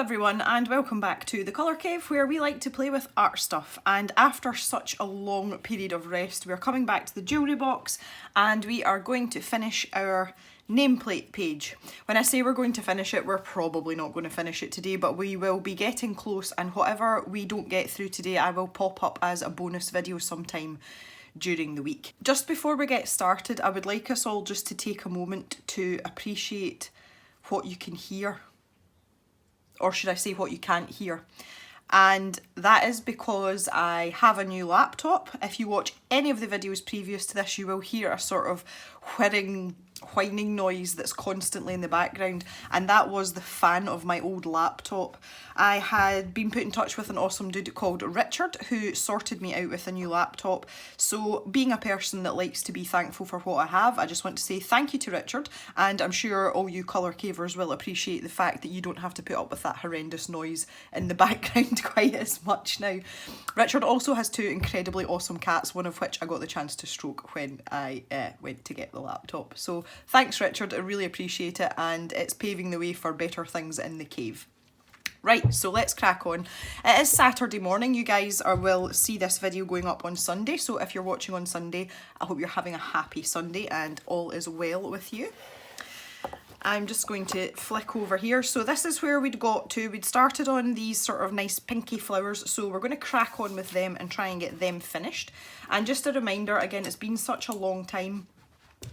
everyone and welcome back to the Colour Cave, where we like to play with art stuff. And after such a long period of rest, we're coming back to the jewellery box and we are going to finish our nameplate page. When I say we're going to finish it, we're probably not going to finish it today, but we will be getting close, and whatever we don't get through today I will pop up as a bonus video sometime during the week. Just before we get started, I would like us all just to take a moment to appreciate what you can hear. Or should I say what you can't hear? And that is because I have a new laptop. If you watch any of the videos previous to this, you will hear a sort of whining noise that's constantly in the background, and that was the fan of my old laptop. I had been put in touch with an awesome dude called Richard who sorted me out with a new laptop. So being a person that likes to be thankful for what I have, I just want to say thank you to Richard, and I'm sure all you colour cavers will appreciate the fact that you don't have to put up with that horrendous noise in the background quite as much now. Richard also has two incredibly awesome cats, one of which I got the chance to stroke when I went to get the laptop. So thanks Richard, I really appreciate it, and it's paving the way for better things in the cave. Right, so let's crack on. It is Saturday morning. You guys will see this video going up on Sunday, so if you're watching on Sunday, I hope you're having a happy Sunday and all is well with you. I'm just going to flick over here. So this is where we'd got to. We'd started on these sort of nice pinky flowers, so we're going to crack on with them and try and get them finished. And just a reminder, again, it's been such a long time.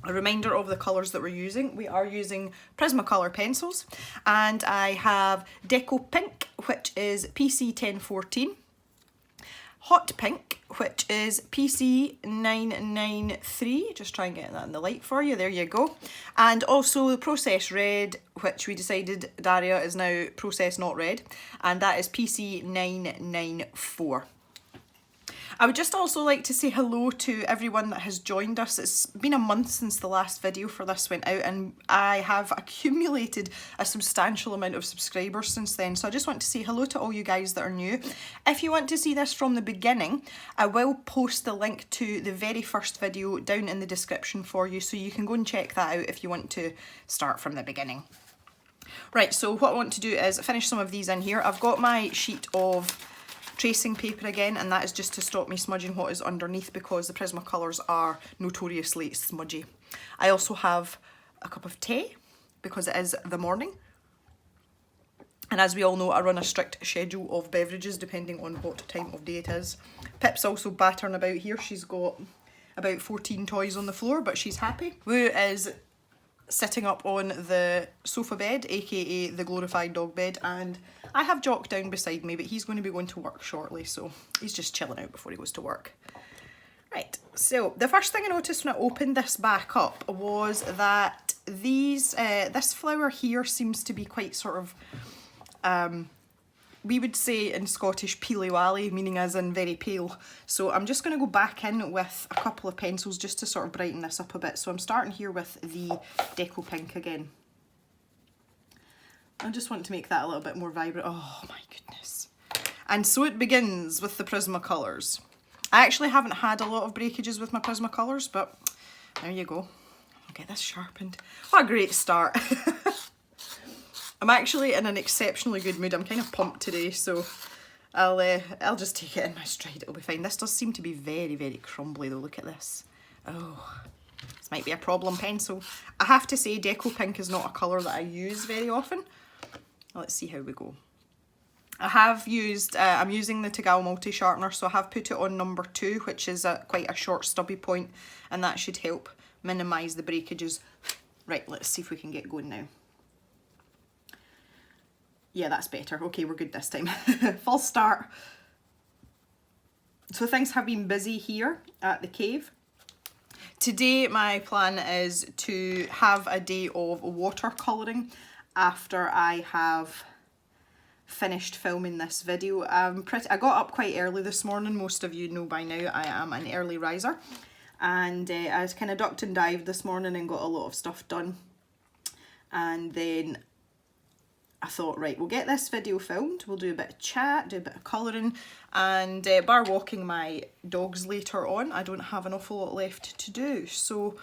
A reminder of the colours that we're using. We are using Prismacolor pencils, and I have Deco Pink, which is PC 1014, Hot Pink, which is PC 993, just try and get that in the light for you, there you go, and also the Process Red, which we decided, Daria, is now Process Not Red, and that is PC 994. I would just also like to say hello to everyone that has joined us. It's been a month since the last video for this went out, and I have accumulated a substantial amount of subscribers since then. So I just want to say hello to all you guys that are new. If you want to see this from the beginning, I will post the link to the very first video down in the description for you, so you can go and check that out if you want to start from the beginning. Right, so what I want to do is finish some of these in here. I've got my sheet of tracing paper again, and that is just to stop me smudging what is underneath, because the Prismacolors are notoriously smudgy. I also have a cup of tea because it is the morning, and as we all know, I run a strict schedule of beverages depending on what time of day it is. Pip's also battering about here. She's got about 14 toys on the floor, but she's happy. Woo is sitting up on the sofa bed, aka the glorified dog bed, and I have Jock down beside me, but he's going to be going to work shortly, so he's just chilling out before he goes to work. Right, so the first thing I noticed when I opened this back up was that this flower here seems to be quite sort of, we would say in Scottish peely-wally, meaning as in very pale. So I'm just going to go back in with a couple of pencils just to sort of brighten this up a bit. So I'm starting here with the Deco Pink again. I just want to make that a little bit more vibrant. Oh my goodness. And so it begins with the Prismacolors. I actually haven't had a lot of breakages with my Prismacolors, but there you go. I'll get this sharpened. What a great start. I'm actually in an exceptionally good mood. I'm kind of pumped today, so I'll just take it in my stride. It'll be fine. This does seem to be very, very crumbly though. Look at this. Oh, this might be a problem pencil. I have to say Deco Pink is not a colour that I use very often. Let's see how we go. I have used, I'm using the Tagall Multi Sharpener, so I have put it on number 2, which is quite a short stubby point, and that should help minimise the breakages. Right, let's see if we can get going now. Yeah, that's better. Okay, we're good this time. False start. So things have been busy here at the cave. Today my plan is to have a day of watercolouring after I have finished filming this video. I got up quite early this morning. Most of you know by now I am an early riser, and I was kind of ducked and dived this morning and got a lot of stuff done, and then I thought, right, we'll get this video filmed, we'll do a bit of chat, do a bit of colouring, and bar walking my dogs later on, I don't have an awful lot left to do, so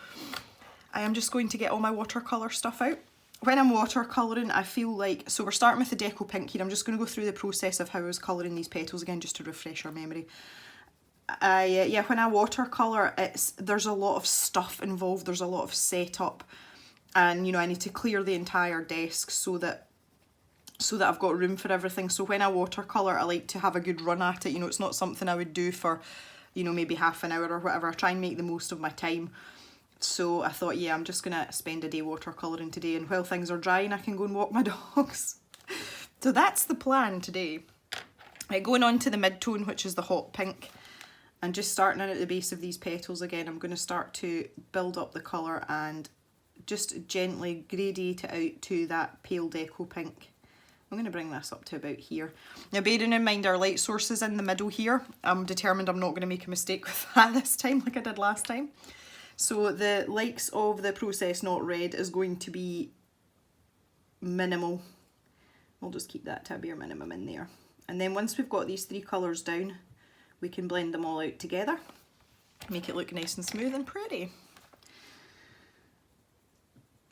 I am just going to get all my watercolour stuff out. when I'm watercolouring, I feel like, so we're starting with the Deco Pink here. I'm just going to go through the process of how I was colouring these petals again, just to refresh our memory. Yeah, when I watercolour, there's a lot of stuff involved, there's a lot of setup, and you know, I need to clear the entire desk so that I've got room for everything. So when I watercolour, I like to have a good run at it. You know, it's not something I would do for, you know, maybe half an hour or whatever. I try and make the most of my time. So I thought, yeah, I'm just gonna spend a day watercolouring today, and while things are drying, I can go and walk my dogs. So that's the plan today. Going on to the mid-tone, which is the hot pink, and just starting in at the base of these petals again, I'm going to start to build up the colour and just gently gradate it out to that pale Deco Pink. I'm going to bring this up to about here. Now, bearing in mind our light source is in the middle here, I'm determined I'm not going to make a mistake with that this time like I did last time. So the likes of the Process Not Red is going to be minimal. We'll just keep that to a bare minimum in there. And then once we've got these three colours down, we can blend them all out together, make it look nice and smooth and pretty.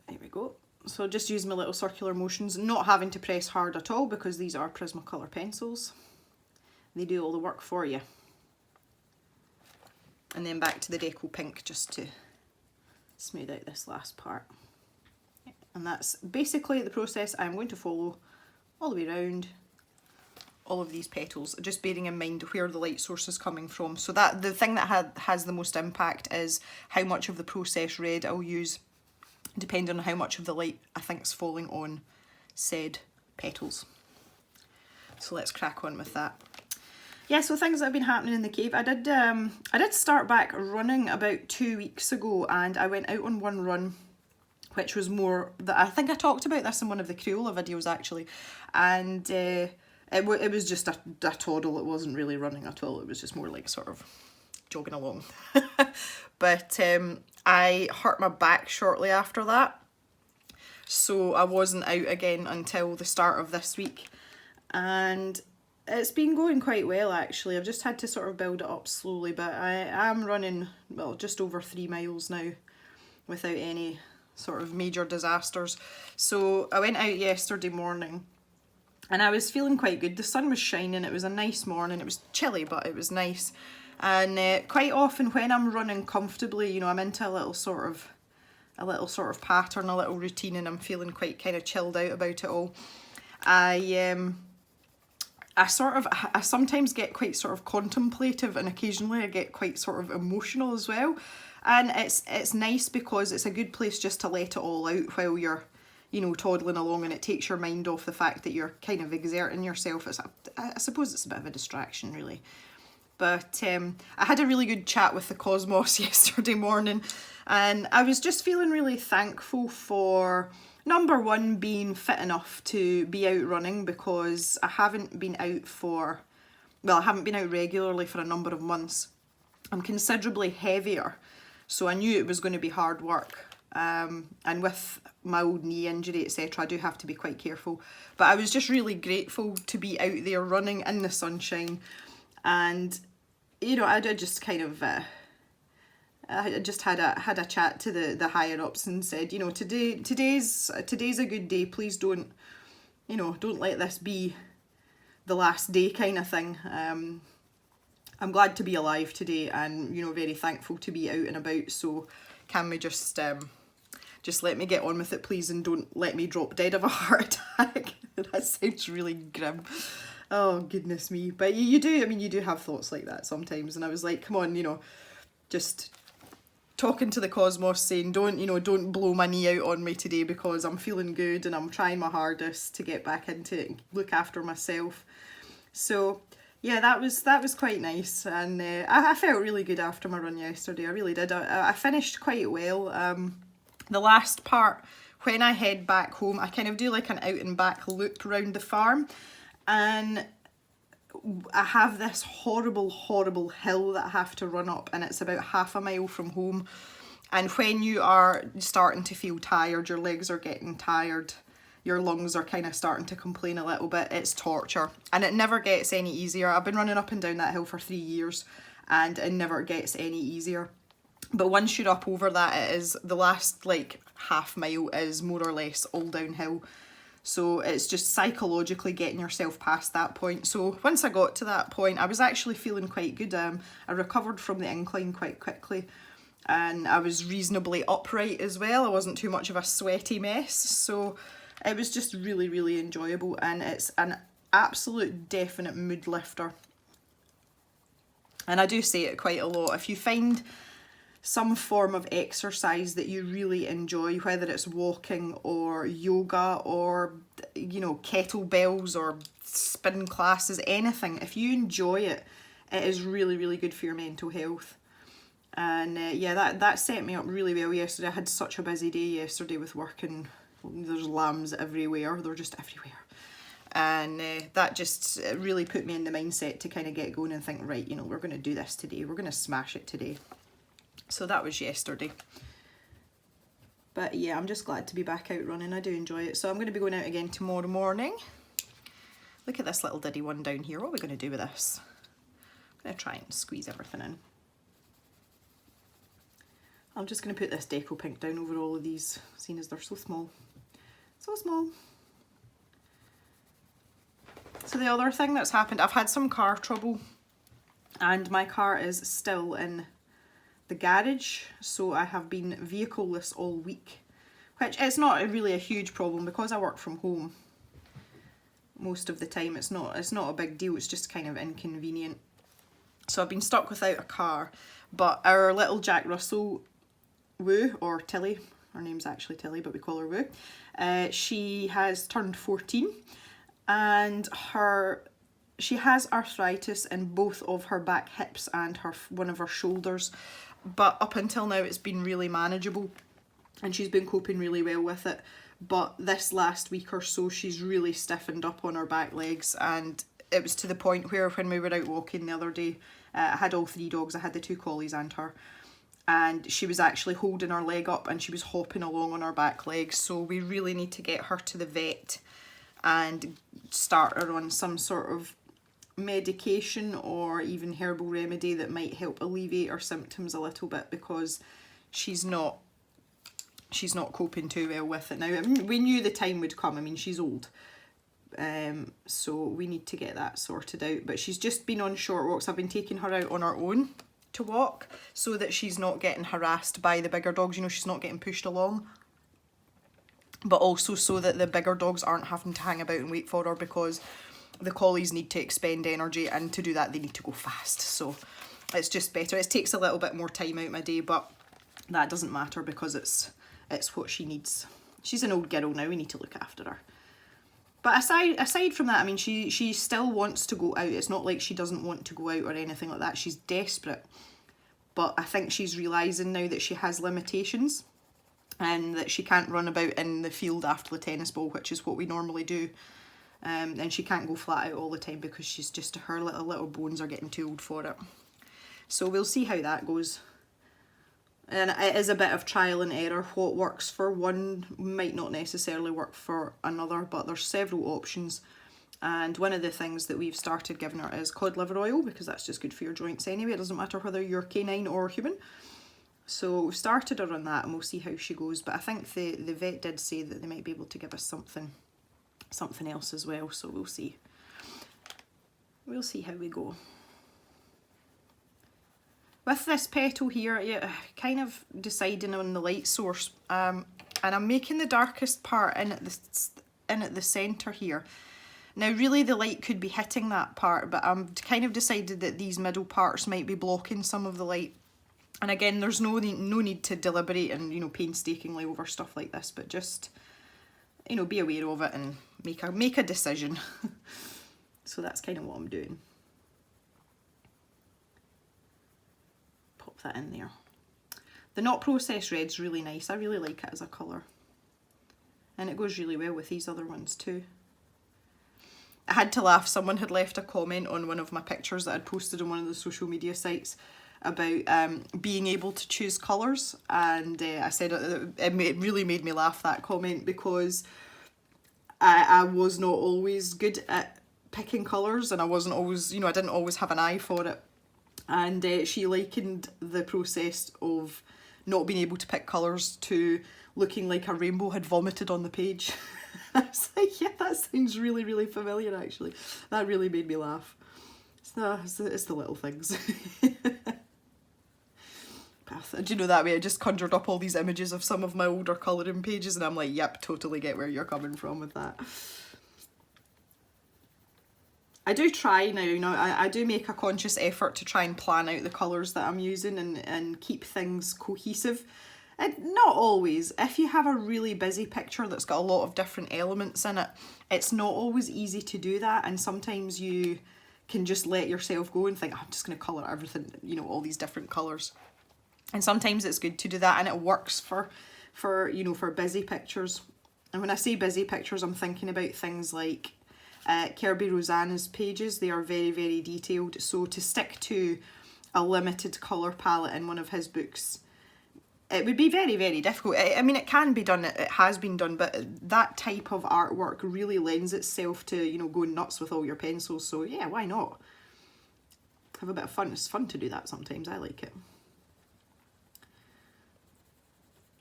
There we go. So just use my little circular motions, not having to press hard at all because these are Prismacolor pencils. They do all the work for you. And then back to the Deco Pink just to smooth out this last part. And that's basically the process I'm going to follow all the way around all of these petals, just bearing in mind where the light source is coming from. So that the thing that has the most impact is how much of the Process Red I'll use, depending on how much of the light I think is falling on said petals. So let's crack on with that. Yeah, so things that have been happening in the cave. I did start back running about 2 weeks ago, and I went out on one run, which was more that I think I talked about this in one of the Crayola videos actually, and it was just a toddle. It wasn't really running at all. It was just more like sort of jogging along. But I hurt my back shortly after that, so I wasn't out again until the start of this week, and it's been going quite well actually. I've just had to sort of build it up slowly, but I am running, well, just over 3 miles now without any sort of major disasters. So I went out yesterday morning and I was feeling quite good. The sun was shining, it was a nice morning. It was chilly, but it was nice. And quite often when I'm running comfortably, you know, I'm into a little sort of pattern, a little routine, and I'm feeling quite kind of chilled out about it all. I sometimes get quite sort of contemplative, and occasionally I get quite sort of emotional as well. And it's nice because it's a good place just to let it all out while you're, you know, toddling along, and it takes your mind off the fact that you're kind of exerting yourself. I suppose it's a bit of a distraction really. But I had a really good chat with the Cosmos yesterday morning, and I was just feeling really thankful for, number one, being fit enough to be out running, because I haven't been out regularly for a number of months. I'm considerably heavier, so I knew it was going to be hard work. And with my old knee injury, etc., I do have to be quite careful. But I was just really grateful to be out there running in the sunshine. And, you know, I just kind of... I just had a chat to the higher ups and said, you know, today's a good day. Please don't let this be the last day kind of thing. I'm glad to be alive today, and, you know, very thankful to be out and about. So can we just let me get on with it, please, and don't let me drop dead of a heart attack. That sounds really grim. Oh goodness me. But you do have thoughts like that sometimes, and I was like, come on, you know, just talking to the Cosmos saying, don't blow my knee out on me today, because I'm feeling good and I'm trying my hardest to get back into it and look after myself. So yeah, that was quite nice, and I felt really good after my run yesterday. I really did. I finished quite well. The last part, when I head back home, I kind of do like an out and back loop around the farm, and I have this horrible hill that I have to run up, and it's about half a mile from home. And when you are starting to feel tired, your legs are getting tired, your lungs are kind of starting to complain a little bit, it's torture. And it never gets any easier. I've been running up and down that hill for 3 years, and it never gets any easier. But once you're up over that, it is the last like half mile is more or less all downhill. So it's just psychologically getting yourself past that point. So once I got to that point, I was actually feeling quite good. I recovered from the incline quite quickly, and I was reasonably upright as well. I wasn't too much of a sweaty mess. So it was just really, really enjoyable, and it's an absolute definite mood lifter. And I do say it quite a lot. If you find some form of exercise that you really enjoy, whether it's walking or yoga or, you know, kettlebells or spin classes, anything, if you enjoy it, it is really, really good for your mental health. And yeah, that set me up really well yesterday. I had such a busy day yesterday with work, and there's lambs everywhere. They're just everywhere. And that just really put me in the mindset to kind of get going and think, right, you know, we're going to do this today. We're going to smash it today. So that was yesterday. But yeah, I'm just glad to be back out running. I do enjoy it. So I'm going to be going out again tomorrow morning. Look at this little diddy one down here. What are we going to do with this? I'm going to try and squeeze everything in. I'm just going to put this deco pink down over all of these, seeing as they're so small. So small. So the other thing that's happened, I've had some car trouble, and my car is still in the garage, so I have been vehicleless all week, which is not really a huge problem because I work from home most of the time. It's not a big deal, it's just kind of inconvenient. So I've been stuck without a car, but our little Jack Russell Woo, or Tilly, her name's actually Tilly but we call her Woo, she has turned 14, and she has arthritis in both of her back hips and one of her shoulders. But up until now it's been really manageable and she's been coping really well with it. But this last week or so she's really stiffened up on her back legs, and it was to the point where when we were out walking the other day, I had all 3 dogs. I had the 2 collies and her, and she was actually holding her leg up and she was hopping along on her back legs. So we really need to get her to the vet and start her on some sort of medication or even herbal remedy that might help alleviate her symptoms a little bit, because she's not coping too well with it now. I mean, we knew the time would come. I mean, she's old, so we need to get that sorted out. But she's just been on short walks. I've been taking her out on her own to walk so that she's not getting harassed by the bigger dogs, you know, she's not getting pushed along, but also so that the bigger dogs aren't having to hang about and wait for her, because the collies need to expend energy, and to do that they need to go fast. So it's just better. It takes a little bit more time out my day, but that doesn't matter because it's what she needs. She's an old girl now, we need to look after her. But aside from that, I mean, she still wants to go out. It's not like she doesn't want to go out or anything like that. She's desperate. But I think she's realising now that she has limitations, and that she can't run about in the field after the tennis ball, which is what we normally do. And she can't go flat out all the time because she's just, her little bones are getting too old for it. So we'll see how that goes. And it is a bit of trial and error. What works for one might not necessarily work for another, but there's several options. And one of the things that we've started giving her is cod liver oil, because that's just good for your joints anyway. It doesn't matter whether you're canine or human. So we've started her on that, and we'll see how she goes. But I think the vet did say that they might be able to give us something else as well, so we'll see. We'll see how we go. With this petal here, yeah, kind of deciding on the light source, and I'm making the darkest part in at the centre here. Now really the light could be hitting that part, but I'm kind of decided that these middle parts might be blocking some of the light. And again, there's no need to deliberate and, you know, painstakingly over stuff like this, but just, you know, be aware of it and make a decision. So that's kind of what I'm doing. Pop that in there. The not processed red's really nice. I really like it as a colour. And it goes really well with these other ones too. I had to laugh. Someone had left a comment on one of my pictures that I'd posted on one of the social media sites about being able to choose colours, and I said it really made me laugh, that comment, because I was not always good at picking colours, and I wasn't always, you know, I didn't always have an eye for it. And she likened the process of not being able to pick colours to looking like a rainbow had vomited on the page. I was like, yeah, that sounds really, really familiar actually. That really made me laugh. It's the little things. Do you know that way? I just conjured up all these images of some of my older colouring pages and I'm like, yep, totally get where you're coming from with that. I do try now, you know, I do make a conscious effort to try and plan out the colours that I'm using and keep things cohesive. And not always. If you have a really busy picture that's got a lot of different elements in it, it's not always easy to do that, and sometimes you can just let yourself go and think, I'm just going to colour everything, you know, all these different colours. And sometimes it's good to do that, and it works for you know, for busy pictures. And when I say busy pictures, I'm thinking about things like Kirby Rosanna's pages. They are very, very detailed. So to stick to a limited colour palette in one of his books, it would be very, very difficult. I mean, it can be done, it has been done, but that type of artwork really lends itself to, you know, going nuts with all your pencils. So yeah, why not? Have a bit of fun. It's fun to do that sometimes. I like it.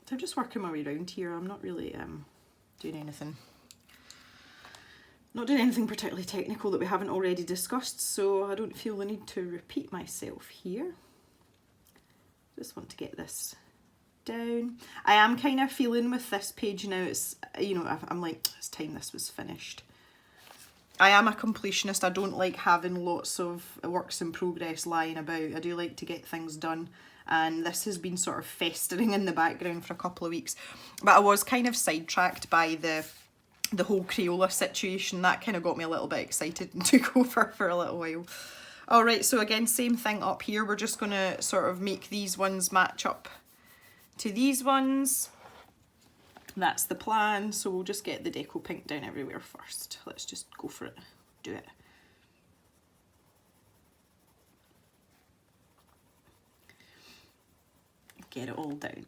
So I'm just working my way around here. I'm not really doing anything. Not doing anything particularly technical that we haven't already discussed, so I don't feel the need to repeat myself here. Just want to get this down. I am kind of feeling with this page now, it's, you know, I'm like, it's time this was finished. I am a completionist. I don't like having lots of works in progress lying about. I do like to get things done, and this has been sort of festering in the background for a couple of weeks. But I was kind of sidetracked by the whole Crayola situation. That kind of got me a little bit excited and took over for a little while. Alright, so again, same thing up here. We're just going to sort of make these ones match up to these ones. That's the plan, so we'll just get the deco pink down everywhere first. Let's just go for it, do it. Get it all down.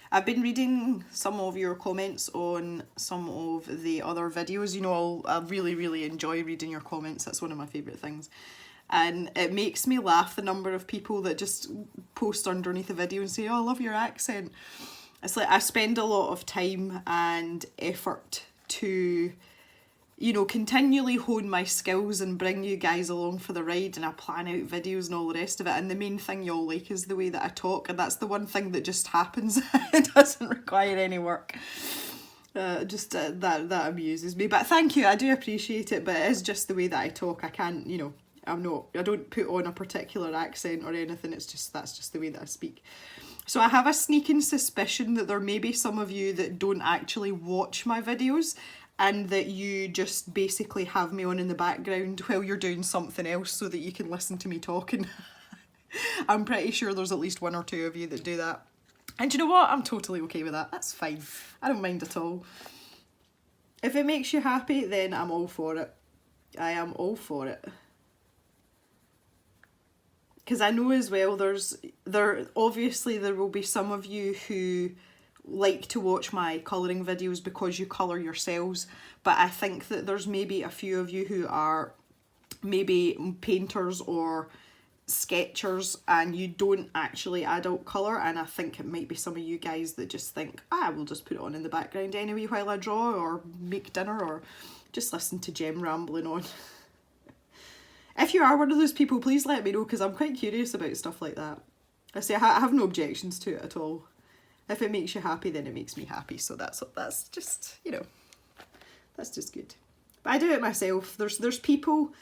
I've been reading some of your comments on some of the other videos. You know, I really, really enjoy reading your comments. That's one of my favourite things. And it makes me laugh, the number of people that just post underneath the video and say, oh, I love your accent. It's like I spend a lot of time and effort to, you know, continually hone my skills and bring you guys along for the ride, and I plan out videos and all the rest of it, and the main thing y'all like is the way that I talk, and that's the one thing that just happens. It doesn't require any work. That amuses me, but thank you, I do appreciate it, but it is just the way that I talk. I can't, you know, I don't put on a particular accent or anything, it's just, that's just the way that I speak. So I have a sneaking suspicion that there may be some of you that don't actually watch my videos, and that you just basically have me on in the background while you're doing something else so that you can listen to me talking. I'm pretty sure there's at least one or two of you that do that. And you know what? I'm totally okay with that. That's fine. I don't mind at all. If it makes you happy, then I'm all for it. I am all for it. Because I know as well, obviously there will be some of you who like to watch my colouring videos because you colour yourselves, but I think that there's maybe a few of you who are maybe painters or sketchers and you don't actually adult colour, and I think it might be some of you guys that just think, we'll just put it on in the background anyway while I draw or make dinner or just listen to Jem rambling on. If you are one of those people, please let me know, because I'm quite curious about stuff like that. I say I have no objections to it at all. If it makes you happy, then it makes me happy. So that's just, you know, that's just good. But I do it myself. There's people,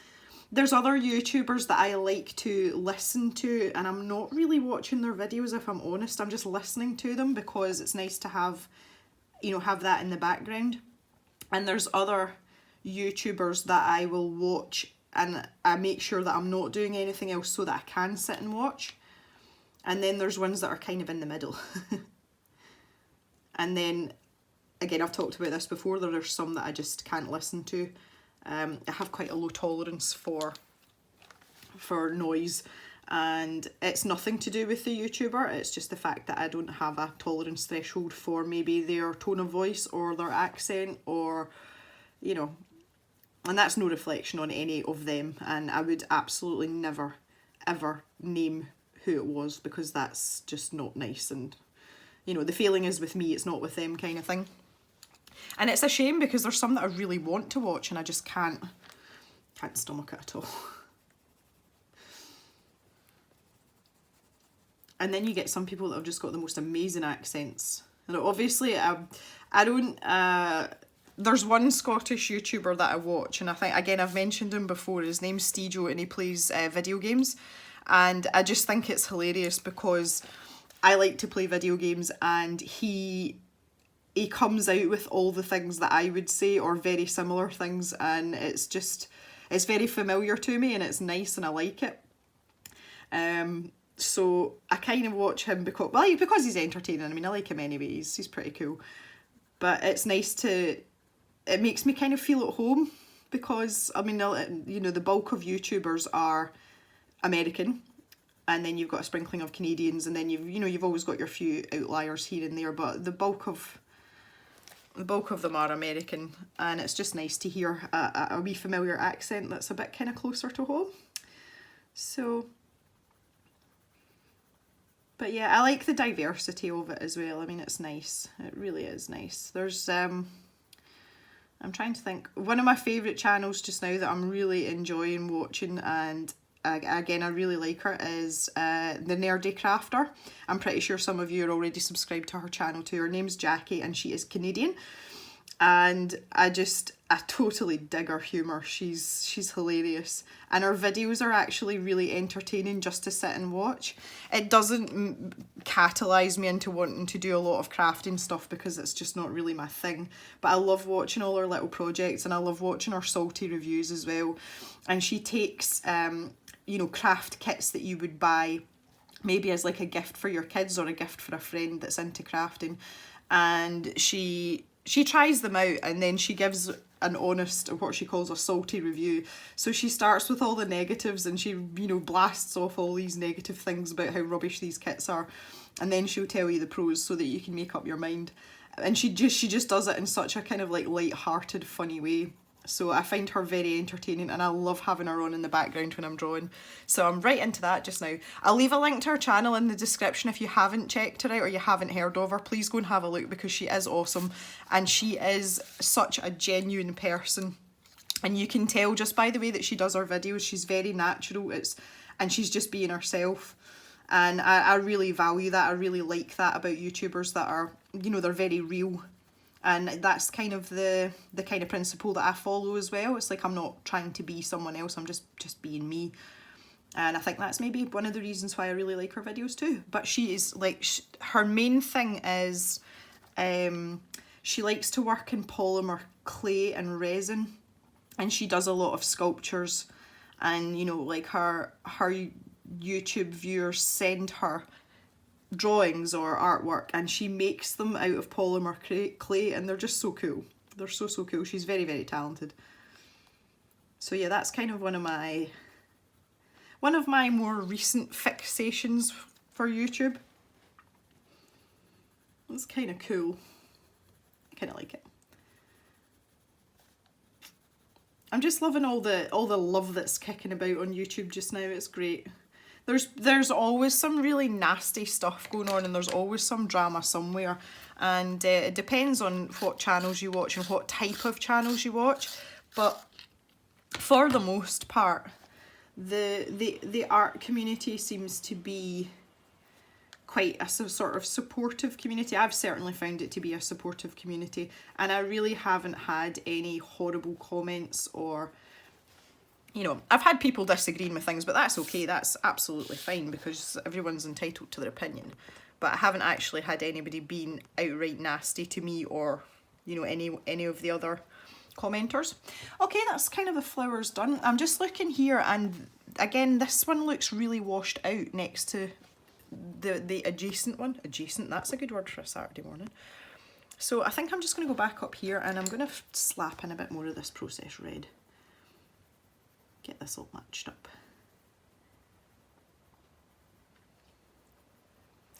there's other YouTubers that I like to listen to, and I'm not really watching their videos, if I'm honest. I'm just listening to them because it's nice to have, you know, have that in the background. And there's other YouTubers that I will watch and I make sure that I'm not doing anything else so that I can sit and watch. And then there's ones that are kind of in the middle. And then, again, I've talked about this before, there are some that I just can't listen to. I have quite a low tolerance for noise, and it's nothing to do with the YouTuber, it's just the fact that I don't have a tolerance threshold for maybe their tone of voice or their accent, or, you know, and that's no reflection on any of them, and I would absolutely never ever name who it was, because that's just not nice, and you know, the failing is with me, it's not with them kind of thing. And it's a shame because there's some that I really want to watch and I just can't stomach it at all. And then you get some people that have just got the most amazing accents. And obviously, I don't... there's one Scottish YouTuber that I watch, and I think, again, I've mentioned him before. His name's Steejo, and he plays video games. And I just think it's hilarious because I like to play video games, and he comes out with all the things that I would say, or very similar things, and it's very familiar to me, and it's nice, and I like it. So I kind of watch him because he's entertaining. I mean, I like him anyway. He's pretty cool. But it's nice it makes me kind of feel at home because, I mean, you know, the bulk of YouTubers are American, and then you've got a sprinkling of Canadians, and then you've always got your few outliers here and there, but the bulk of them are American, and it's just nice to hear a wee familiar accent that's a bit kind of closer to home. So... But yeah, I like the diversity of it as well. I mean, it's nice. It really is nice. There's, I'm trying to think. One of my favourite channels just now that I'm really enjoying watching, and again, I really like her, is the NerdECrafter. I'm pretty sure some of you are already subscribed to her channel too. Her name's Jackie, and she is Canadian. And I totally dig her humour. She's hilarious, and her videos are actually really entertaining just to sit and watch. It doesn't catalyse me into wanting to do a lot of crafting stuff because it's just not really my thing, but I love watching all her little projects, and I love watching her salty reviews as well. And she takes you know, craft kits that you would buy maybe as like a gift for your kids or a gift for a friend that's into crafting, and she tries them out, and then she gives an honest, what she calls a salty review. So she starts with all the negatives, and she, you know, blasts off all these negative things about how rubbish these kits are, and then she'll tell you the pros so that you can make up your mind. And she just does it in such a kind of like light-hearted, funny way. So I find her very entertaining, and I love having her on in the background when I'm drawing. So I'm right into that just now. I'll leave a link to her channel in the description if you haven't checked her out or you haven't heard of her. Please go and have a look because she is awesome, and she is such a genuine person. And you can tell just by the way that she does her videos, she's very natural, and she's just being herself. And I really value that. I really like that about YouTubers that are, you know, they're very real. And that's kind of the kind of principle that I follow as well. It's like I'm not trying to be someone else, I'm just being me. And I think that's maybe one of the reasons why I really like her videos too. But she is like, her main thing is she likes to work in polymer clay and resin. And she does a lot of sculptures. And, you know, like her YouTube viewers send her drawings or artwork, and she makes them out of polymer clay, and they're just so cool. They're so cool. She's very, very talented. So yeah, that's kind of one of my more recent fixations for YouTube. It's kind of cool. I kind of like it. I'm just loving all the love that's kicking about on YouTube just now. It's great. There's always some really nasty stuff going on, and there's always some drama somewhere, and it depends on what channels you watch and what type of channels you watch. But for the most part, the art community seems to be quite a sort of supportive community. I've certainly found it to be a supportive community, and I really haven't had any horrible comments or, you know, I've had people disagreeing with things, but that's okay. That's absolutely fine because everyone's entitled to their opinion. But I haven't actually had anybody being outright nasty to me or, you know, any of the other commenters. Okay, that's kind of the flowers done. I'm just looking here, and again, this one looks really washed out next to the adjacent one. Adjacent, that's a good word for a Saturday morning. So I think I'm just going to go back up here, and I'm going to slap in a bit more of this processed red. Get this all matched up.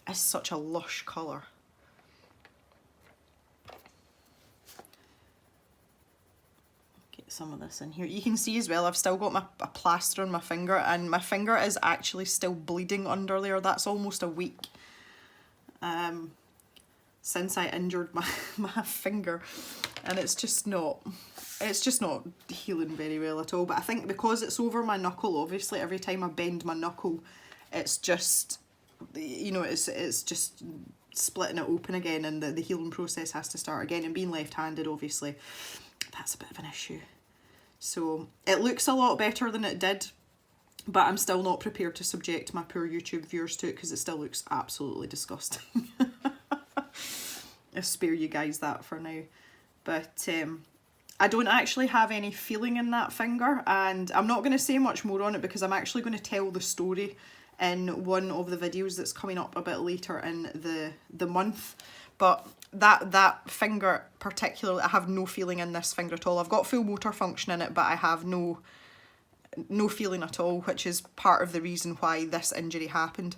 It's such a lush colour. Get some of this in here. You can see as well, I've still got a plaster on my finger, and my finger is actually still bleeding under there. That's almost a week. since I injured my finger, and it's just not healing very well at all. But I think because it's over my knuckle, obviously every time I bend my knuckle, it's just, you know, it's just splitting it open again, and the healing process has to start again. And being left-handed, obviously, that's a bit of an issue. So it looks a lot better than it did, but I'm still not prepared to subject my poor YouTube viewers to it because it still looks absolutely disgusting. I'll spare you guys that for now. But I don't actually have any feeling in that finger, and I'm not going to say much more on it because I'm actually going to tell the story in one of the videos that's coming up a bit later in the month. But that finger particularly, I have no feeling in this finger at all. I've got full motor function in it, but I have no feeling at all, which is part of the reason why this injury happened.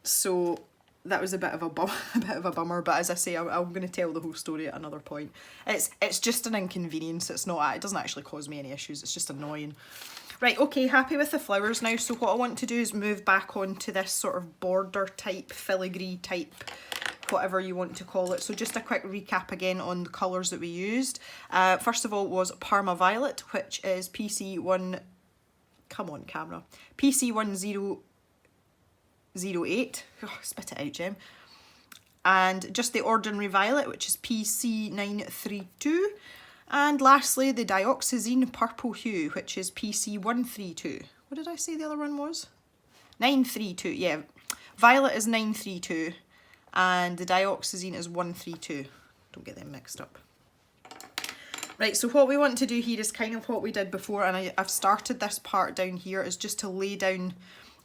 So that was a bit of a bummer, but as I say, I'm going to tell the whole story at another point. It's just an inconvenience. It doesn't actually cause me any issues. It's just annoying. Right, okay, happy with the flowers now. So what I want to do is move back onto this sort of border type, filigree type, whatever you want to call it. So just a quick recap again on the colours that we used. First of all was Parma Violet, which is PC1, come on camera, PC1008, oh, spit it out, Gem. And just the Ordinary Violet, which is PC932. And lastly, the Dioxazine Purple Hue, which is PC132. What did I say the other one was? 932, yeah. Violet is 932 and the Dioxazine is 132. Don't get them mixed up. Right, so what we want to do here is kind of what we did before, and I've started this part down here, is just to lay down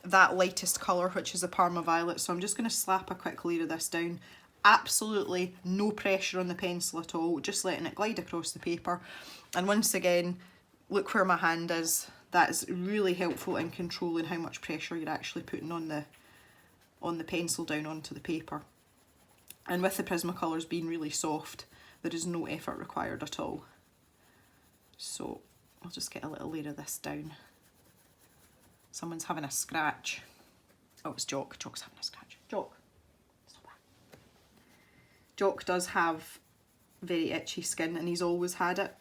that lightest colour, which is the Parma Violet. So I'm just going to slap a quick layer of this down. Absolutely no pressure on the pencil at all, just letting it glide across the paper. And once again, look where my hand is. That is really helpful in controlling how much pressure you're actually putting on the pencil down onto the paper. And with the Prismacolors being really soft, there is no effort required at all. So I'll just get a little layer of this down. Someone's having a scratch. Oh, it's Jock. Jock's having a scratch. Jock. Jock does have very itchy skin, and he's always had it,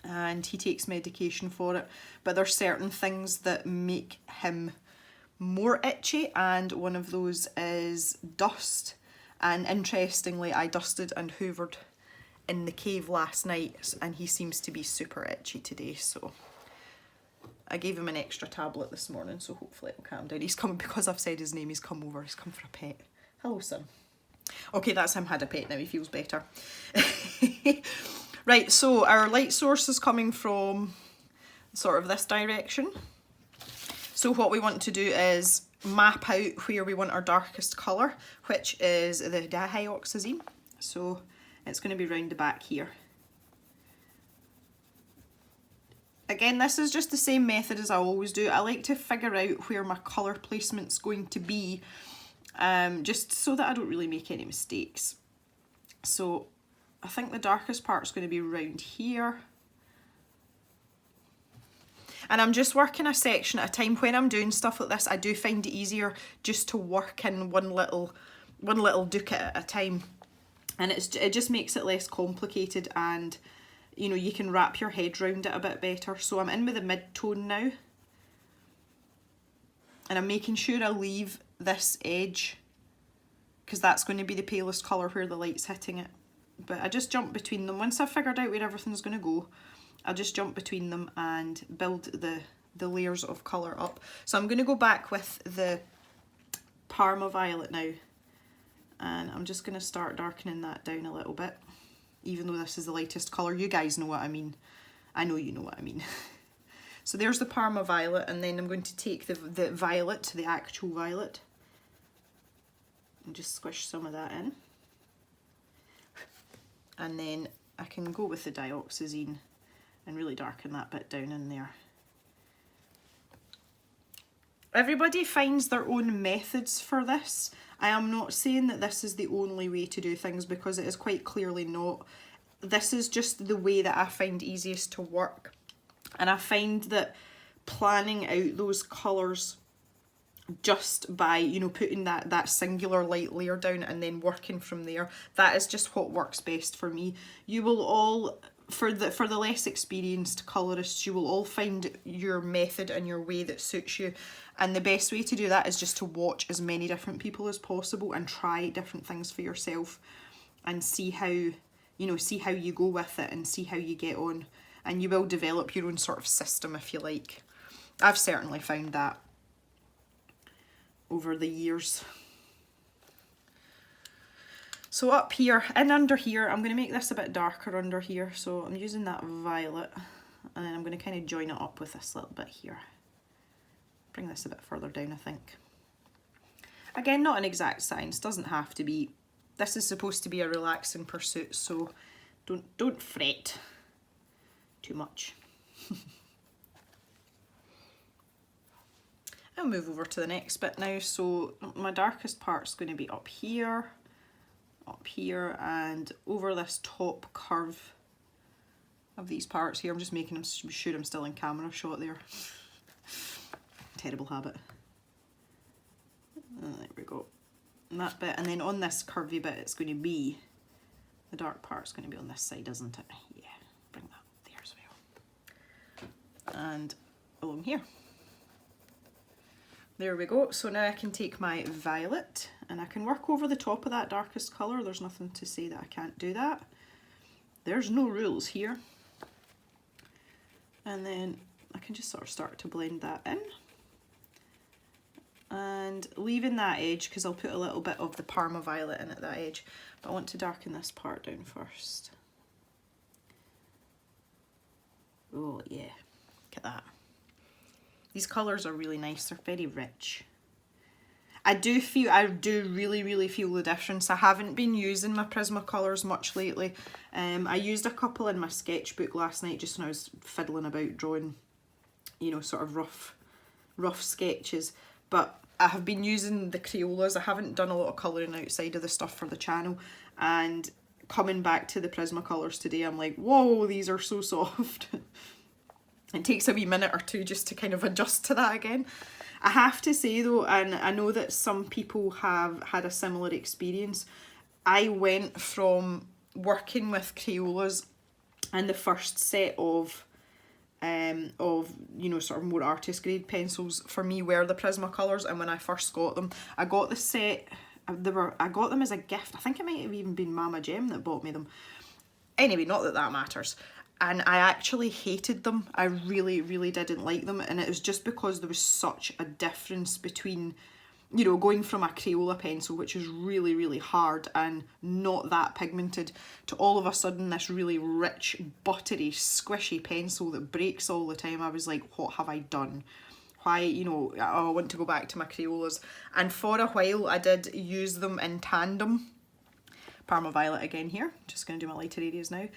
and he takes medication for it, but there's certain things that make him more itchy, and one of those is dust. And interestingly, I dusted and hoovered in the cave last night, and he seems to be super itchy today, so I gave him an extra tablet this morning, so hopefully it'll calm down. He's coming because I've said his name, he's come over, he's come for a pet. Hello, son. Okay, that's him had a pet now, he feels better. Right, so our light source is coming from sort of this direction. So what we want to do is map out where we want our darkest colour, which is the Dioxazine. So it's going to be round the back here. Again, this is just the same method as I always do. I like to figure out where my colour placement's going to be, just so that I don't really make any mistakes. So I think the darkest part is going to be around here. And I'm just working a section at a time. When I'm doing stuff like this, I do find it easier just to work in one little ducat at a time. And it just makes it less complicated, and you know, you can wrap your head around it a bit better. So I'm in with the mid-tone now. And I'm making sure I leave this edge, because that's going to be the palest colour where the light's hitting it. But I just jump between them. Once I've figured out where everything's going to go, I'll just jump between them and build the layers of colour up. So I'm going to go back with the Parma Violet now. And I'm just going to start darkening that down a little bit. Even though this is the lightest colour, you guys know what I mean. I know you know what I mean. So there's the Parma Violet, and then I'm going to take the violet, the actual violet, and just squish some of that in. And then I can go with the Dioxazine and really darken that bit down in there. Everybody finds their own methods for this. I am not saying that this is the only way to do things, because it is quite clearly not. This is just the way that I find easiest to work. And I find that planning out those colours just by, you know, putting that singular light layer down and then working from there. That is just what works best for me. You will all, for the less experienced colorists, you will all find your method and your way that suits you. And the best way to do that is just to watch as many different people as possible and try different things for yourself and see how, you know, see how you go with it and see how you get on. And you will develop your own sort of system if you like. I've certainly found that over the years. So up here and under here, I'm going to make this a bit darker under here. So I'm using that violet and then I'm going to kind of join it up with this little bit here. Bring this a bit further down, I think. Again, not an exact science, doesn't have to be. This is supposed to be a relaxing pursuit, so don't fret too much. I'll move over to the next bit now. So my darkest part's going to be up here, and over this top curve of these parts here. I'm just making sure I'm still in camera shot there. Terrible habit. There we go. And that bit, and then on this curvy bit, it's going to be, the dark part's going to be on this side, isn't it? Yeah, bring that there as well. And along here. There we go. So now I can take my violet and I can work over the top of that darkest colour. There's nothing to say that I can't do that. There's no rules here. And then I can just sort of start to blend that in. And leaving that edge, because I'll put a little bit of the Parma violet in at that edge. But I want to darken this part down first. Oh yeah, look at that. These colours are really nice, they're very rich. I do really feel the difference. I haven't been using my Prismacolors much lately. I used a couple in my sketchbook last night just when I was fiddling about drawing, you know, sort of rough sketches. But I have been using the Crayolas. I haven't done a lot of colouring outside of the stuff for the channel. And coming back to the Prismacolors today, I'm like, whoa, these are so soft. It takes a wee minute or two just to kind of adjust to that again. I have to say though, and I know that some people have had a similar experience, I went from working with Crayolas and the first set of you know, sort of more artist grade pencils for me were the Prismacolors, and when I first got them, I got the set, I got them as a gift. I think it might have even been Mama Jem that bought me them. Anyway, not that that matters. And I actually hated them. I really didn't like them, and it was just because there was such a difference between, you know, going from a Crayola pencil, which is really hard and not that pigmented, to all of a sudden this really rich, buttery, squishy pencil that breaks all the time. I was like, what have I done? Why, you know, I want to go back to my Crayolas. And for a while I did use them in tandem. Parma Violet again here, just going to do my lighter areas now.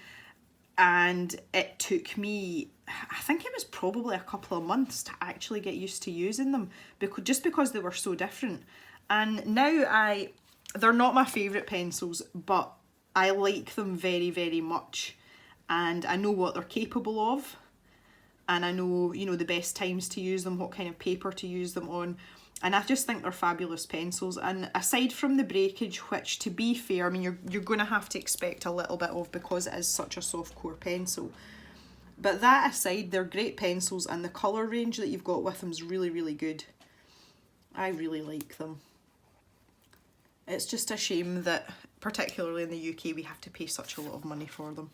And it took me, I think it was probably a couple of months to actually get used to using them, because they were so different. And now they're not my favourite pencils, but I like them very much. And I know what they're capable of. And I know, you know, the best times to use them, what kind of paper to use them on. And I just think they're fabulous pencils. And aside from the breakage, which to be fair, I mean, you're going to have to expect a little bit of because it is such a soft core pencil. But that aside, they're great pencils, and the colour range that you've got with them is really good. I really like them. It's just a shame that, particularly in the UK, we have to pay such a lot of money for them.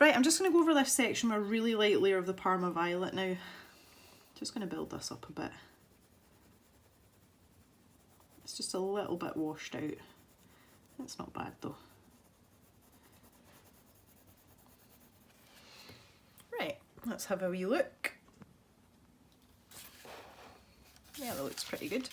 Right, I'm just going to go over this section with a really light layer of the Parma Violet now. Just going to build this up a bit. It's just a little bit washed out. It's not bad though. Right, let's have a wee look. Yeah, that looks pretty good.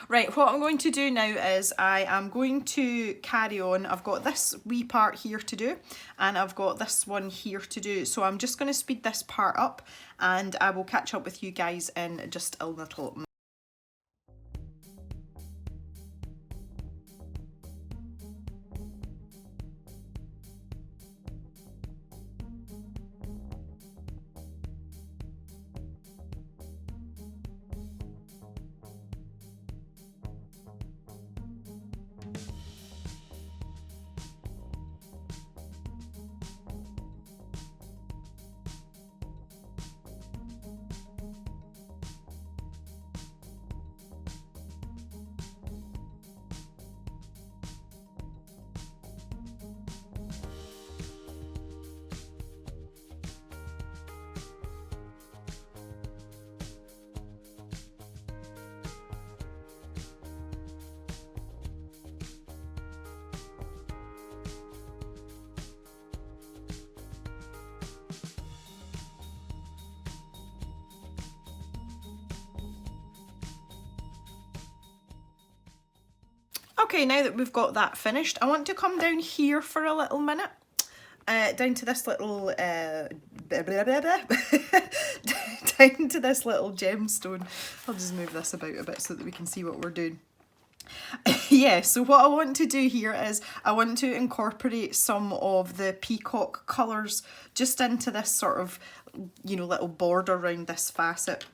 Right, what I'm going to do now is I am going to carry on. I've got this wee part here to do, and I've got this one here to do. So I'm just going to speed this part up, and I will catch up with you guys in just a little minute. Okay, now that we've got that finished, I want to come down here for a little minute. Down to this little down to this little gemstone. I'll just move this about a bit so that we can see what we're doing. Yeah, so what I want to do here is I want to incorporate some of the peacock colours just into this sort of, you know, little border around this facet.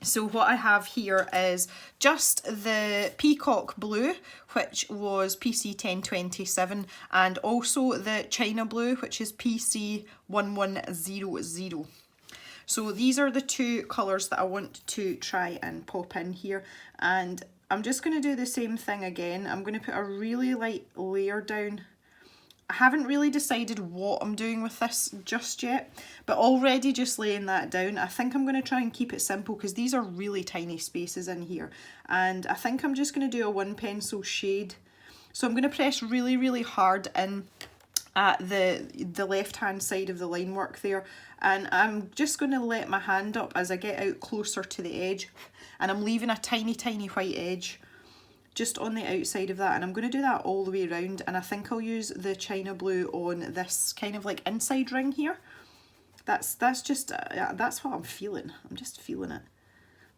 So what I have here is just the peacock blue, which was PC 1027, and also the China blue, which is PC 1100. So these are the two colours that I want to try and pop in here, and I'm just going to do the same thing again. I'm going to put a really light layer down. I haven't really decided what I'm doing with this just yet, but already just laying that down, I think I'm going to try and keep it simple because these are really tiny spaces in here, and I think I'm just going to do a one pencil shade. So I'm going to press really, really hard in at the left hand side of the line work there, and I'm just going to let my hand up as I get out closer to the edge, and I'm leaving a tiny, tiny white edge just on the outside of that, and I'm going to do that all the way around, and I think I'll use the China blue on this kind of like inside ring here. That's just that's what I'm feeling. I'm just feeling it.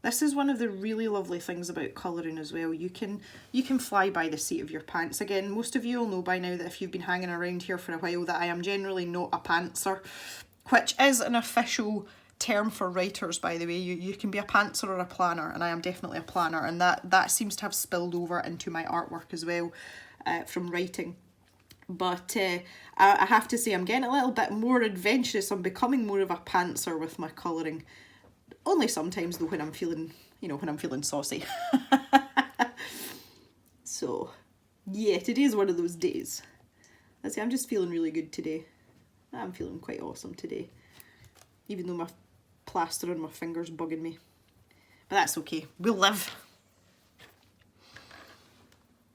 This is one of the really lovely things about colouring as well. You can fly by the seat of your pants. Again, most of you will know by now that if you've been hanging around here for a while that I am generally not a pantser, which is an official term for writers, by the way. You can be a pantser or a planner, and I am definitely a planner, and that seems to have spilled over into my artwork as well from writing. But I have to say I'm getting a little bit more adventurous. I'm becoming more of a pantser with my colouring. Only sometimes though, when I'm feeling, you know, when I'm feeling saucy. So yeah, today's one of those days. Let's see, I'm just feeling really good today. I'm feeling quite awesome today, even though my plaster on my finger's bugging me. But that's okay, we'll live.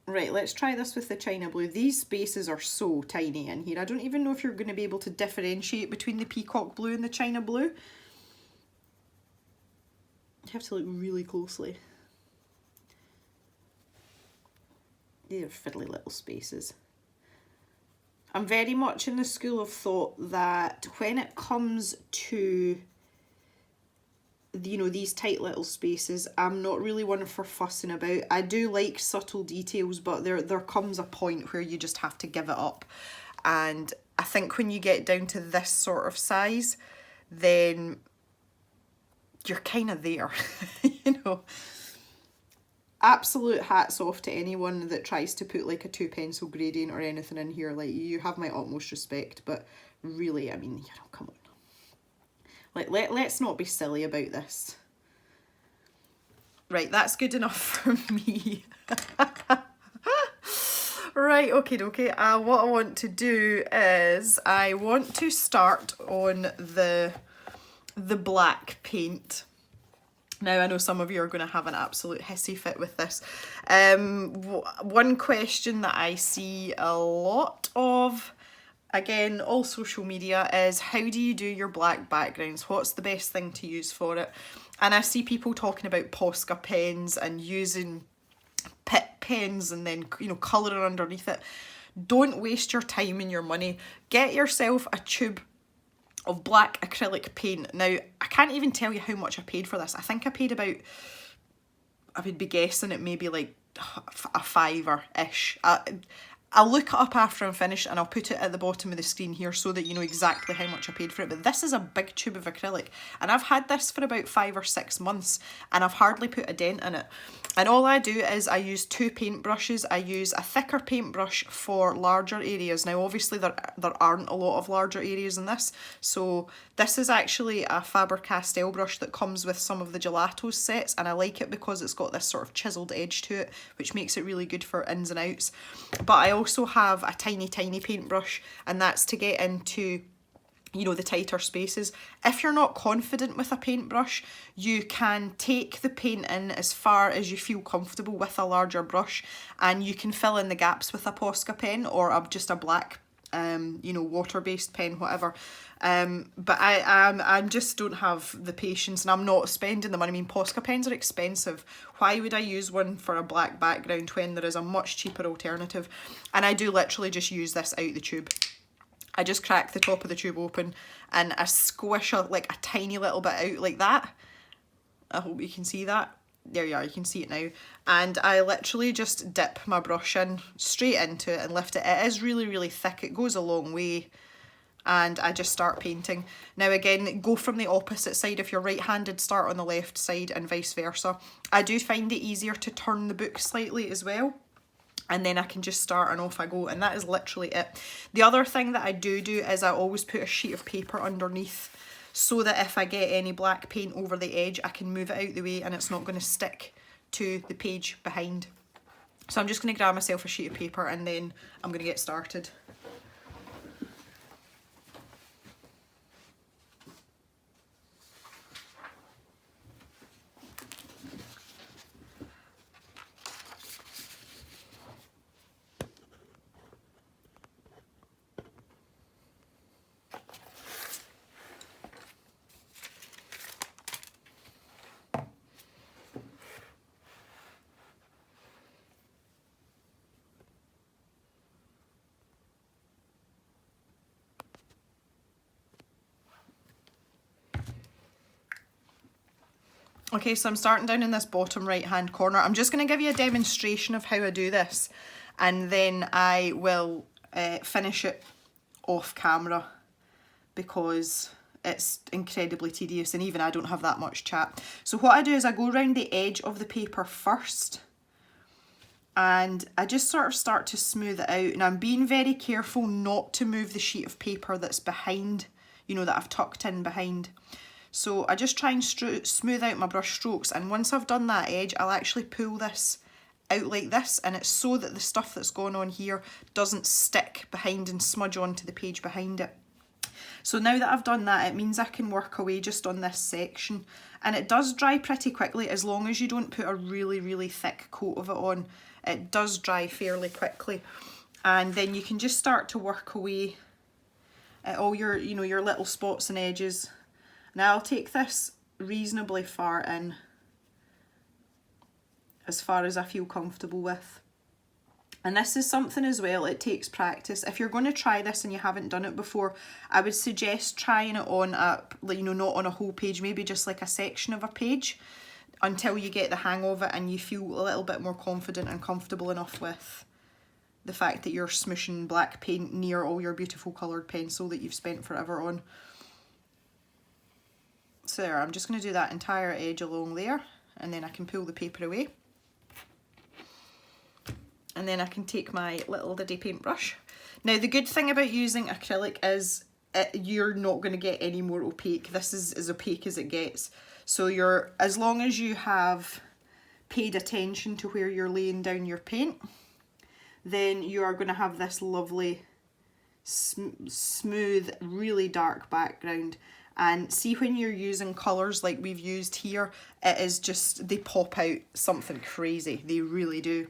Right, let's try this with the China blue. These spaces are so tiny in here. I don't even know if you're going to be able to differentiate between the peacock blue and the China blue. You have to look really closely. These are fiddly little spaces. I'm very much in the school of thought that when it comes to, you know, these tight little spaces, I'm not really one for fussing about. I do like subtle details, but there comes a point where you just have to give it up. And I think when you get down to this sort of size, then you're kind of there, you know. Absolute hats off to anyone that tries to put like a 2 pencil gradient or anything in here. Like, you have my utmost respect, but really, I mean, you know, come on. Like, let's not be silly about this. Right, that's good enough for me. Right, okay, what I want to do is I want to start on the black paint. Now, I know some of you are going to have an absolute hissy fit with this. One question that I see a lot of, again, all social media, is how do you do your black backgrounds? What's the best thing to use for it? And I see people talking about Posca pens and using Pitt pens and then, you know, colouring underneath it. Don't waste your time and your money. Get yourself a tube of black acrylic paint. Now, I can't even tell you how much I paid for this. I think I paid about, I would be guessing it maybe like a £5-ish. I'll look it up after I'm finished and I'll put it at the bottom of the screen here so that you know exactly how much I paid for it. But this is a big tube of acrylic, and I've had this for about 5 or 6 months and I've hardly put a dent in it. And all I do is I use 2 paintbrushes. I use a thicker paintbrush for larger areas. Now obviously there aren't a lot of larger areas in this, so this is actually a Faber-Castell brush that comes with some of the Gelatos sets, and I like it because it's got this sort of chiselled edge to it, which makes it really good for ins and outs. But I also have a tiny paintbrush, and that's to get into, you know, the tighter spaces. If you're not confident with a paintbrush, you can take the paint in as far as you feel comfortable with a larger brush, and you can fill in the gaps with a Posca pen or just a black you know, water-based pen, whatever. But I just don't have the patience, and I'm not spending the money. I mean, Posca pens are expensive. Why would I use one for a black background when there is a much cheaper alternative? And I do literally just use this out the tube. I just crack the top of the tube open and I squish like a tiny little bit out like that. I hope you can see that. There you are, you can see it now. And I literally just dip my brush in straight into it and lift it. It is really, really thick. It goes a long way. And I just start painting. Now again, go from the opposite side. If you're right-handed, start on the left side and vice versa. I do find it easier to turn the book slightly as well. And then I can just start and off I go, and that is literally it. The other thing that I do is I always put a sheet of paper underneath so that if I get any black paint over the edge, I can move it out the way and it's not going to stick to the page behind. So I'm just going to grab myself a sheet of paper and then I'm going to get started. Okay, so I'm starting down in this bottom right hand corner. I'm just going to give you a demonstration of how I do this, and then I will finish it off camera because it's incredibly tedious and even I don't have that much chat. So what I do is I go around the edge of the paper first and I just sort of start to smooth it out, and I'm being very careful not to move the sheet of paper that's behind, you know, that I've tucked in behind. So I just try and smooth out my brush strokes, and once I've done that edge, I'll actually pull this out like this, and it's so that the stuff that's going on here doesn't stick behind and smudge onto the page behind it. So now that I've done that, it means I can work away just on this section, and it does dry pretty quickly as long as you don't put a really, really thick coat of it on. It does dry fairly quickly, and then you can just start to work away at all your, you know, your little spots and edges. Now I'll take this reasonably far in, as far as I feel comfortable with. And this is something as well, it takes practice. If you're going to try this and you haven't done it before, I would suggest trying it on a, you know, not on a whole page, maybe just like a section of a page until you get the hang of it and you feel a little bit more confident and comfortable enough with the fact that you're smooshing black paint near all your beautiful coloured pencil that you've spent forever on. So there, I'm just going to do that entire edge along there, and then I can pull the paper away. And then I can take my little diddy paintbrush. Now the good thing about using acrylic is you're not going to get any more opaque. This is as opaque as it gets. So you're, as long as you have paid attention to where you're laying down your paint, then you are going to have this lovely, smooth, really dark background. And see, when you're using colours like we've used here, it is just, they pop out something crazy. They really do.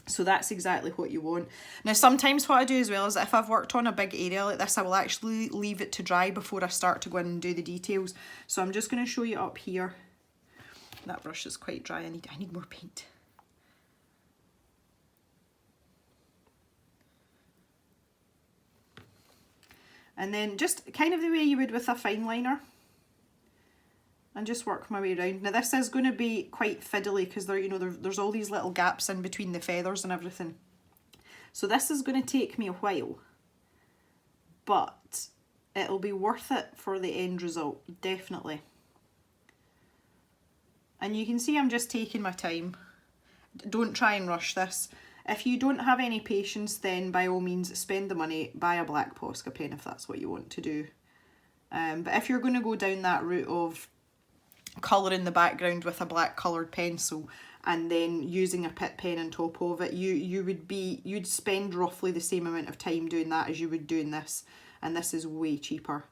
So that's exactly what you want. Now sometimes what I do as well is if I've worked on a big area like this, I will actually leave it to dry before I start to go in and do the details. So I'm just going to show you up here. That brush is quite dry. I need more paint. And then just kind of the way you would with a fine liner, and just work my way around. Now this is going to be quite fiddly because there, you know, there's all these little gaps in between the feathers and everything. So this is going to take me a while, but it'll be worth it for the end result, definitely. And you can see I'm just taking my time. Don't try and rush this. If you don't have any patience, then by all means spend the money, buy a black Posca pen if that's what you want to do. But if you're going to go down that route of colouring the background with a black coloured pencil and then using a Pitt pen on top of it, you'd spend roughly the same amount of time doing that as you would doing this, and this is way cheaper.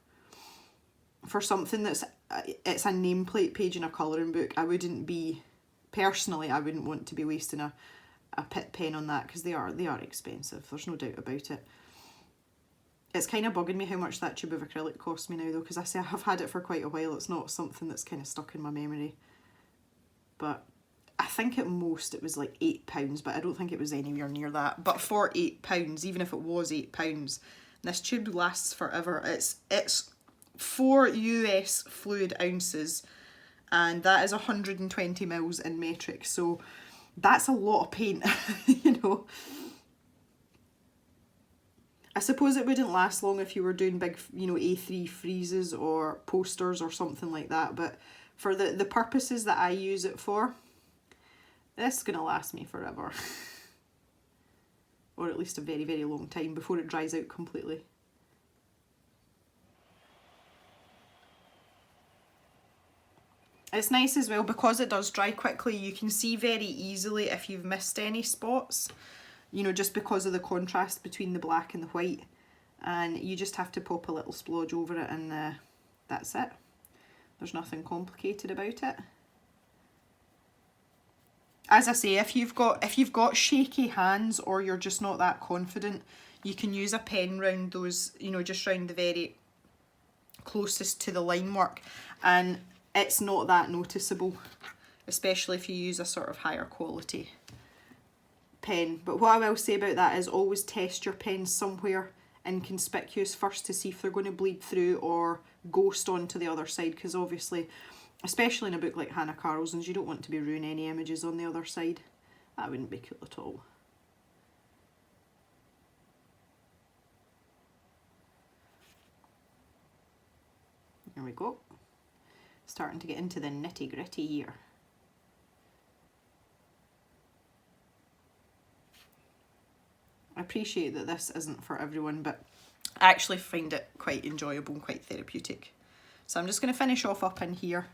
For something that's, it's a nameplate page in a colouring book, I wouldn't want to be wasting a Pitt pen on that, because they are expensive, there's no doubt about it. It's kind of bugging me how much that tube of acrylic cost me now though, because I say I have had it for quite a while. It's not something that's kind of stuck in my memory. But I think at most it was like £8, but I don't think it was anywhere near that. But for £8, even if it was £8, this tube lasts forever. It's 4 US fluid ounces, and that is 120 mils in metric. So that's a lot of paint, you know. I suppose it wouldn't last long if you were doing big, you know, A3 friezes or posters or something like that, but for the purposes that I use it for, this is going to last me forever. Or at least a very, very long time before it dries out completely. It's nice as well, because it does dry quickly, you can see very easily if you've missed any spots. You know, just because of the contrast between the black and the white, and you just have to pop a little splodge over it, and that's it. There's nothing complicated about it. As I say, if you've got shaky hands or you're just not that confident, you can use a pen round those, you know, just round the very closest to the line work, and it's not that noticeable, especially if you use a sort of higher quality pen. But what I will say about that is always test your pens somewhere inconspicuous first to see if they're going to bleed through or ghost onto the other side, because obviously, especially in a book like Hanna Karlzon's, you don't want to be ruining any images on the other side. That wouldn't be cool at all. There we go. Starting to get into the nitty gritty here. I appreciate that this isn't for everyone, but I actually find it quite enjoyable and quite therapeutic. So I'm just going to finish off up in here,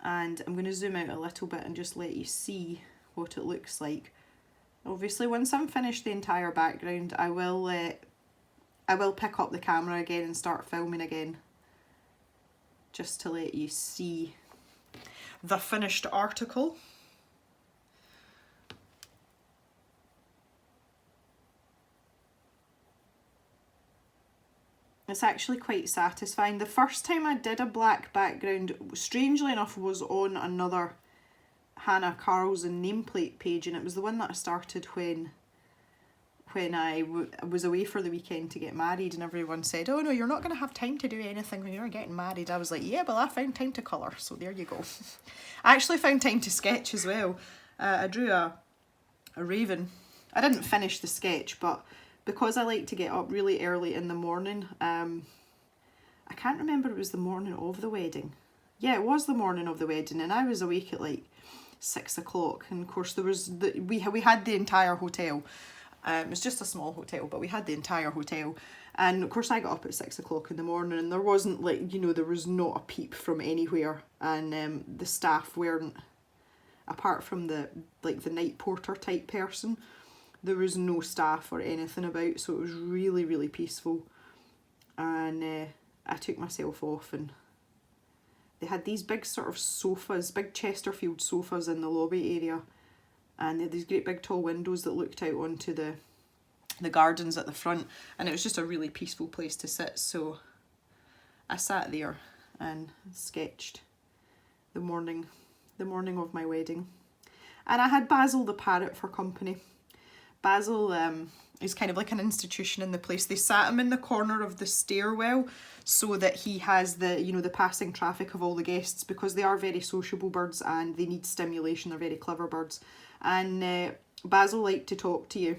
and I'm going to zoom out a little bit and just let you see what it looks like. Obviously, once I'm finished the entire background, I will pick up the camera again and start filming again, just to let you see the finished article. It's actually quite satisfying. The first time I did a black background, strangely enough, was on another Hanna Karlzon Nameplate page, and it was the one that I started when I was away for the weekend to get married, and everyone said, oh no, you're not going to have time to do anything when you're getting married. I was like, yeah, but I found time to colour, so there you go. I actually found time to sketch as well. I drew a raven. I didn't finish the sketch, but because I like to get up really early in the morning, I can't remember, it was the morning of the wedding. Yeah, it was the morning of the wedding, and I was awake at like 6 o'clock, and of course there was we had the entire hotel. It was just a small hotel, but we had the entire hotel, and of course I got up at 6 o'clock in the morning, and there wasn't, like, you know, there was not a peep from anywhere, and the staff weren't, apart from the night porter type person, there was no staff or anything about, so it was really, really peaceful. And I took myself off, and they had these big sort of sofas, big Chesterfield sofas in the lobby area, and they had these great big tall windows that looked out onto the gardens at the front, and it was just a really peaceful place to sit. So I sat there and sketched the morning of my wedding, and I had Basil the parrot for company. Basil is kind of like an institution in the place. They sat him in the corner of the stairwell so that he has the, you know, the passing traffic of all the guests, because they are very sociable birds and they need stimulation. They're very clever birds. And Basil liked to talk to you.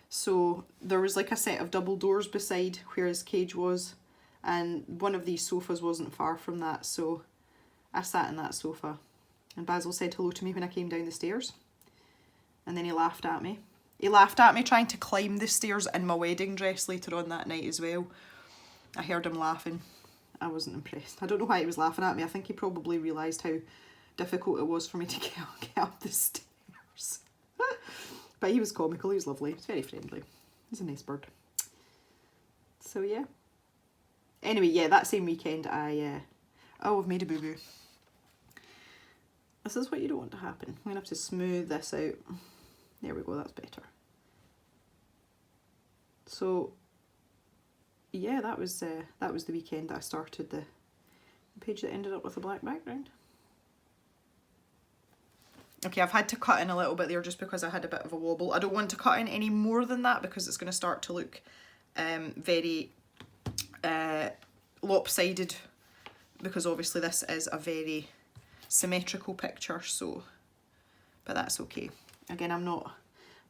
So there was like a set of double doors beside where his cage was, and one of these sofas wasn't far from that, so I sat in that sofa. And Basil said hello to me when I came down the stairs. And then he laughed at me. He laughed at me trying to climb the stairs in my wedding dress later on that night as well. I heard him laughing. I wasn't impressed. I don't know why he was laughing at me. I think he probably realised how difficult it was for me to get up the stairs. But he was comical. He was lovely. He was very friendly. He's a nice bird. So yeah. Anyway, yeah, that same weekend I've made a boo-boo. This is what you don't want to happen. I'm going to have to smooth this out. There we go, that's better. So yeah, that was the weekend that I started the page that ended up with a black background. Okay, I've had to cut in a little bit there just because I had a bit of a wobble. I don't want to cut in any more than that because it's going to start to look very lopsided, because obviously this is a very symmetrical picture, so, but that's okay. Again, I'm not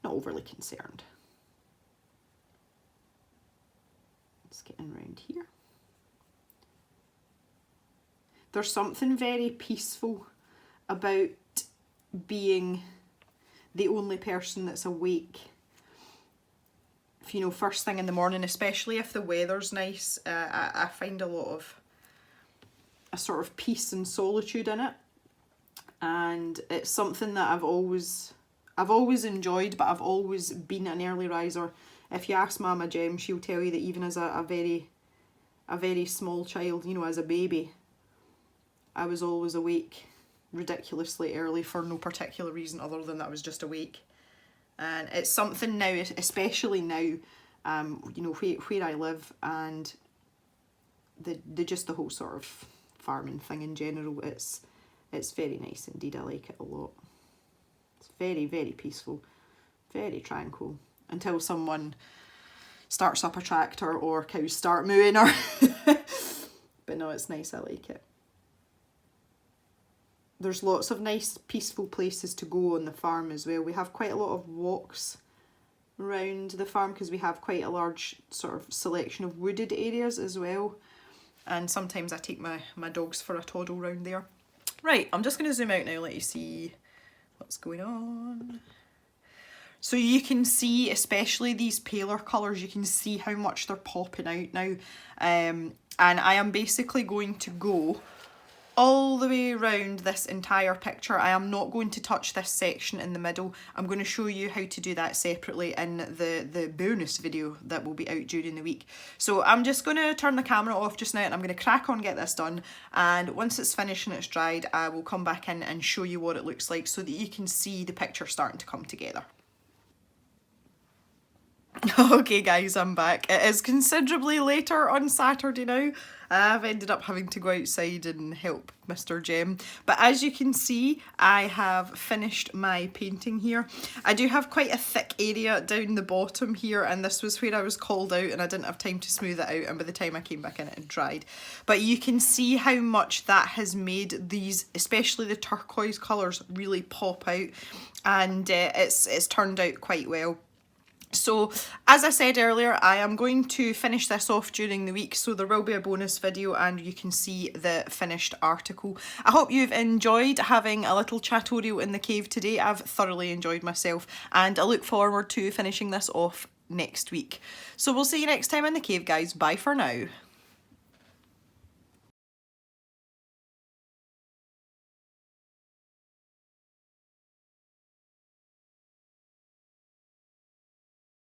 overly concerned. Let's get in around here. There's something very peaceful about being the only person that's awake, you know, first thing in the morning, especially if the weather's nice. I find a sort of peace and solitude in it, and it's something that I've always enjoyed, but I've always been an early riser. If you ask Mama Jem, she'll tell you that even as a very small child, you know, as a baby, I was always awake ridiculously early for no particular reason other than that I was just awake. And it's something now, especially now, you know, where I live, and just the whole sort of farming thing in general, it's very nice indeed. I like it a lot. It's very, very peaceful, very tranquil, until someone starts up a tractor or cows start mooing, or but no, it's nice, I like it. There's lots of nice peaceful places to go on the farm as well. We have quite a lot of walks around the farm because we have quite a large sort of selection of wooded areas as well. And sometimes I take my dogs for a toddle round there. Right, I'm just going to zoom out now, let you see what's going on. So you can see, especially these paler colours, you can see how much they're popping out now. And I am basically going to go all the way around this entire picture. I am not going to touch this section in the middle. I'm going to show you how to do that separately in the bonus video that will be out during the week. So I'm just going to turn the camera off just now, and I'm going to crack on, get this done, and once it's finished and it's dried, I will come back in and show you what it looks like so that you can see the picture starting to come together. Okay guys, I'm back. It is considerably later on Saturday now. I've ended up having to go outside and help Mr. Jem. But as you can see, I have finished my painting here. I do have quite a thick area down the bottom here, and this was where I was called out and I didn't have time to smooth it out, and by the time I came back in it had dried. But you can see how much that has made these, especially the turquoise colours, really pop out, and it's turned out quite well. So, as I said earlier, I am going to finish this off during the week, so there will be a bonus video and you can see the finished article. I hope you've enjoyed having a little chatorial in the cave today. I've thoroughly enjoyed myself, and I look forward to finishing this off next week. So we'll see you next time in the cave, guys. Bye for now.